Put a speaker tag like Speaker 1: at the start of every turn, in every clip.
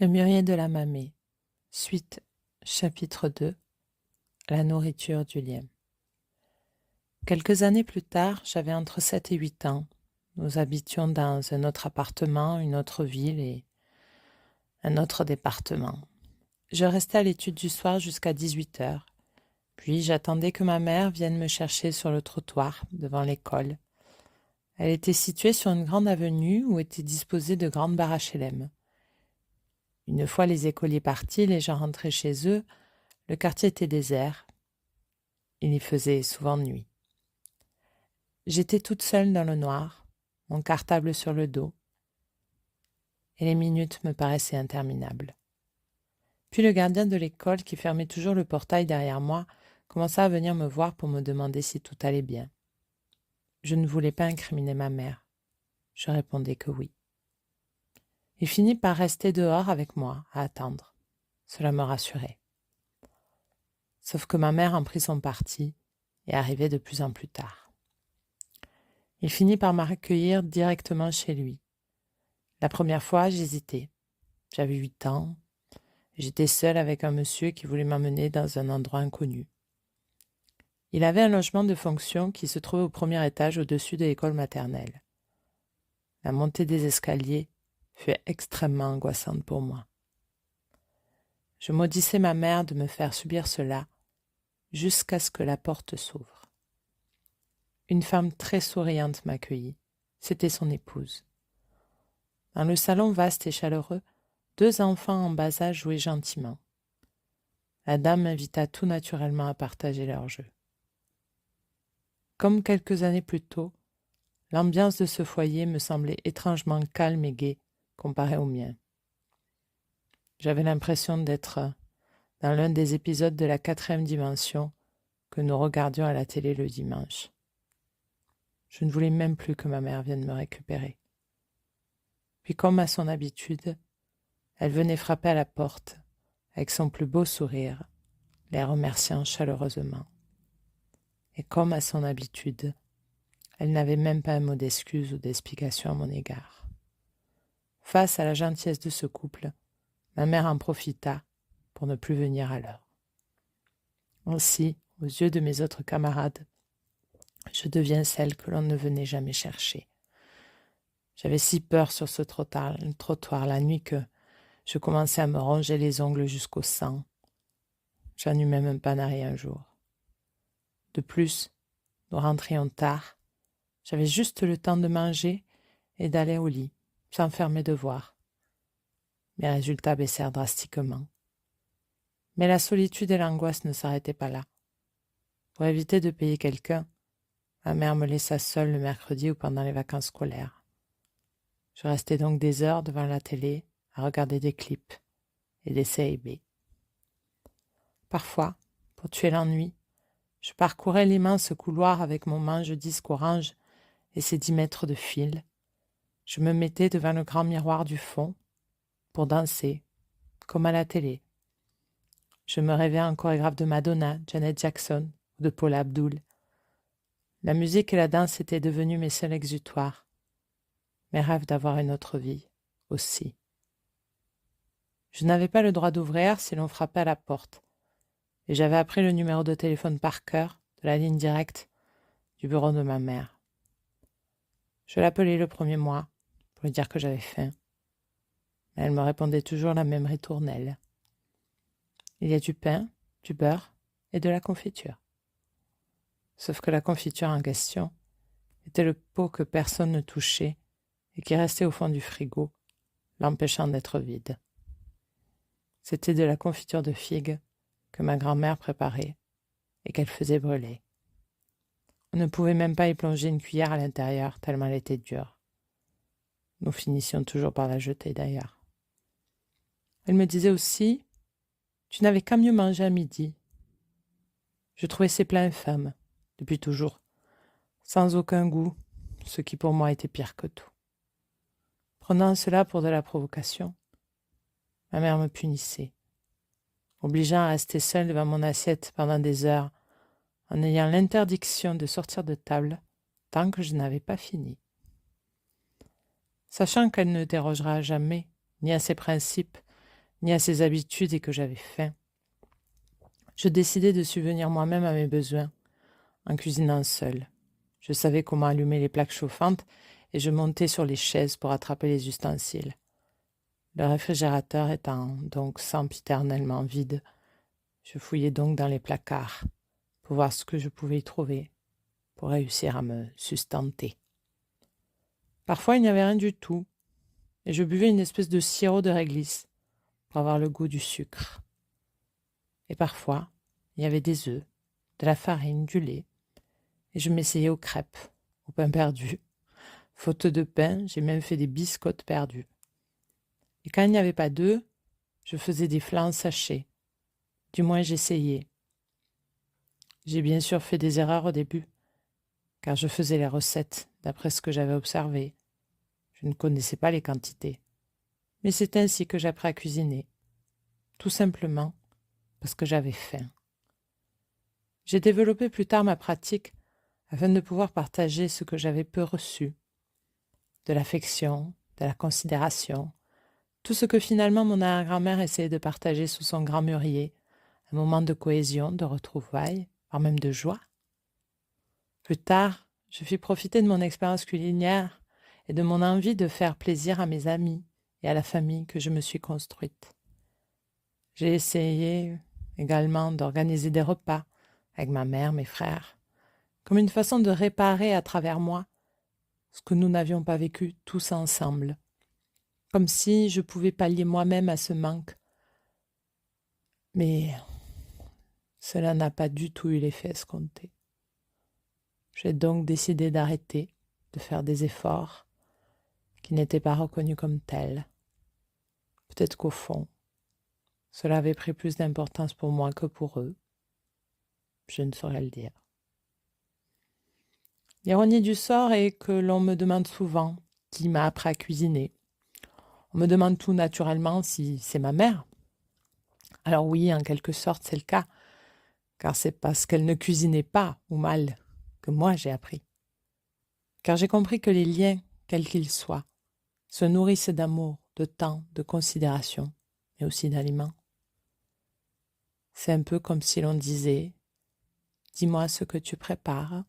Speaker 1: Le mûrier de la Mamée. Suite, chapitre 2. La nourriture du lien. Quelques années plus tard, j'avais entre 7 et 8 ans. Nous habitions dans un autre appartement, une autre ville et un autre département. Je restais à l'étude du soir jusqu'à 18 heures. Puis j'attendais que ma mère vienne me chercher sur le trottoir devant l'école. Elle était située sur une grande avenue où étaient disposées de grandes barres HLM. Une fois les écoliers partis, les gens rentraient chez eux, le quartier était désert. Il y faisait souvent nuit. J'étais toute seule dans le noir, mon cartable sur le dos, et les minutes me paraissaient interminables. Puis le gardien de l'école, qui fermait toujours le portail derrière moi, commença à venir me voir pour me demander si tout allait bien. Je ne voulais pas incriminer ma mère. Je répondais que oui. Il finit par rester dehors avec moi, à attendre. Cela me rassurait. Sauf que ma mère en prit son parti et arrivait de plus en plus tard. Il finit par m'accueillir directement chez lui. La première fois, j'hésitais. J'avais 8 ans. J'étais seule avec un monsieur qui voulait m'emmener dans un endroit inconnu. Il avait un logement de fonction qui se trouvait au premier étage au-dessus de l'école maternelle. La montée des escaliers fut extrêmement angoissante pour moi. Je maudissais ma mère de me faire subir cela jusqu'à ce que la porte s'ouvre. Une femme très souriante m'accueillit. C'était son épouse. Dans le salon vaste et chaleureux, 2 enfants en bas âge jouaient gentiment. La dame m'invita tout naturellement à partager leur jeu. Comme quelques années plus tôt, l'ambiance de ce foyer me semblait étrangement calme et gaie comparée au mien. J'avais l'impression d'être dans l'un des épisodes de la 4e dimension que nous regardions à la télé le dimanche. Je ne voulais même plus que ma mère vienne me récupérer. Puis comme à son habitude, elle venait frapper à la porte avec son plus beau sourire, les remerciant chaleureusement. Et comme à son habitude, elle n'avait même pas un mot d'excuse ou d'explication à mon égard. Face à la gentillesse de ce couple, ma mère en profita pour ne plus venir à l'heure. Ainsi, aux yeux de mes autres camarades, je deviens celle que l'on ne venait jamais chercher. J'avais si peur sur ce trottoir la nuit que je commençais à me ronger les ongles jusqu'au sang. J'en eus même un panarie un jour. De plus, nous rentrions tard. J'avais juste le temps de manger et d'aller au lit, sans faire mes devoirs. Mes résultats baissèrent drastiquement. Mais la solitude et l'angoisse ne s'arrêtaient pas là. Pour éviter de payer quelqu'un, ma mère me laissa seule le mercredi ou pendant les vacances scolaires. Je restais donc des heures devant la télé à regarder des clips et des séries B. Parfois, pour tuer l'ennui, je parcourais l'immense couloir avec mon manche-disque orange et ses 10 mètres de fil. Je me mettais devant le grand miroir du fond pour danser, comme à la télé. Je me rêvais en chorégraphe de Madonna, Janet Jackson ou de Paula Abdul. La musique et la danse étaient devenues mes seuls exutoires. Mes rêves d'avoir une autre vie aussi. Je n'avais pas le droit d'ouvrir si l'on frappait à la porte, et j'avais appris le numéro de téléphone par cœur de la ligne directe du bureau de ma mère. Je l'appelais le premier mois pour lui dire que j'avais faim, mais elle me répondait toujours la même ritournelle. Il y a du pain, du beurre et de la confiture. Sauf que la confiture en question était le pot que personne ne touchait et qui restait au fond du frigo, l'empêchant d'être vide. C'était de la confiture de figues que ma grand-mère préparait et qu'elle faisait brûler. On ne pouvait même pas y plonger une cuillère à l'intérieur tellement elle était dure. Nous finissions toujours par la jeter d'ailleurs. Elle me disait aussi « Tu n'avais qu'à mieux manger à midi ». Je trouvais ces plats infâmes, depuis toujours, sans aucun goût, ce qui pour moi était pire que tout. Prenant cela pour de la provocation, ma mère me punissait, obligeant à rester seule devant mon assiette pendant des heures, en ayant l'interdiction de sortir de table tant que je n'avais pas fini. Sachant qu'elle ne dérogera jamais, ni à ses principes, ni à ses habitudes et que j'avais faim. Je décidai de subvenir moi-même à mes besoins, en cuisinant seule. Je savais comment allumer les plaques chauffantes et je montais sur les chaises pour attraper les ustensiles. Le réfrigérateur étant donc sempiternellement vide, je fouillais donc dans les placards pour voir ce que je pouvais y trouver pour réussir à me sustenter. Parfois, il n'y avait rien du tout et je buvais une espèce de sirop de réglisse pour avoir le goût du sucre. Et parfois, il y avait des œufs, de la farine, du lait, et je m'essayais aux crêpes, au pain perdu. Faute de pain, j'ai même fait des biscottes perdues. Et quand il n'y avait pas d'œufs, je faisais des flans sachets. Du moins, j'essayais. J'ai bien sûr fait des erreurs au début, car je faisais les recettes d'après ce que j'avais observé. Je ne connaissais pas les quantités. Mais c'est ainsi que j'appris à cuisiner. Tout simplement parce que j'avais faim. J'ai développé plus tard ma pratique afin de pouvoir partager ce que j'avais peu reçu. De l'affection, de la considération, tout ce que finalement mon arrière-grand-mère essayait de partager sous son grand mûrier, un moment de cohésion, de retrouvailles, voire même de joie. Plus tard, je fis profiter de mon expérience culinaire et de mon envie de faire plaisir à mes amis et à la famille que je me suis construite. J'ai essayé également d'organiser des repas avec ma mère, mes frères, comme une façon de réparer à travers moi ce que nous n'avions pas vécu tous ensemble, comme si je pouvais pallier moi-même à ce manque. Mais cela n'a pas du tout eu l'effet escompté. J'ai donc décidé d'arrêter de faire des efforts qui n'étaient pas reconnus comme tels. Peut-être qu'au fond, cela avait pris plus d'importance pour moi que pour eux. Je ne saurais le dire. L'ironie du sort est que l'on me demande souvent qui m'a appris à cuisiner. On me demande tout naturellement si c'est ma mère. Alors oui, en quelque sorte, c'est le cas, car c'est parce qu'elle ne cuisinait pas ou mal que moi j'ai appris. Car j'ai compris que les liens, quels qu'ils soient, se nourrissent d'amour, de temps, de considération, mais aussi d'aliments. C'est un peu comme si l'on disait « Dis-moi ce que tu prépares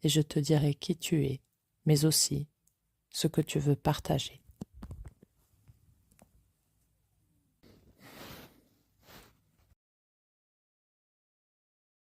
Speaker 1: et je te dirai qui tu es, mais aussi ce que tu veux partager. »